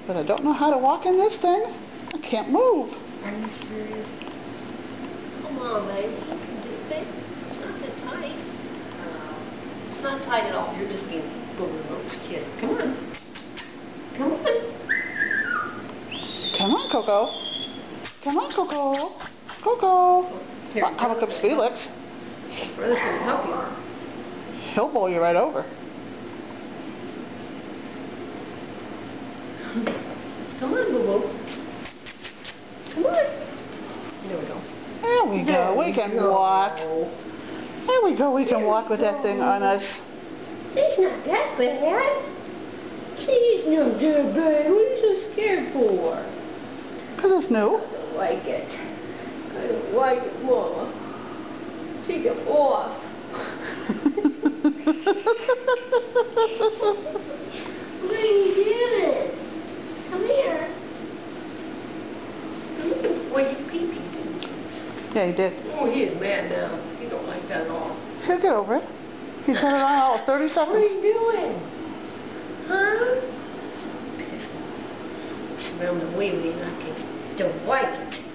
But I don't know how to walk in this thing. I can't move. Are you serious? Come on, baby. You can do it. It's not that tight. It's not tight at all. You're just being a booger kid. Come on. Come on. Come on, Coco. Come on, Coco. Coco. Here, How comes Felix? Brother's going to help you. He'll bowl you right over. Come on, boo-boo. Come on. There we go. There we go. We can walk. There we go. We can walk with that thing on us. It's not that bad. It's not that bad. What are you so scared for? Because it's new. I don't like it. I don't like it, Mama. Take it off. What are you doing? Come here. Come here. Well, you pee-pee, didn't you? Yeah, he did. Oh, he is mad now. He don't like that at all. He'll get over it. He's had it on all 30 What are seconds. you doing? Huh? Pissed off. Smell the wee-wee like it's don't like it.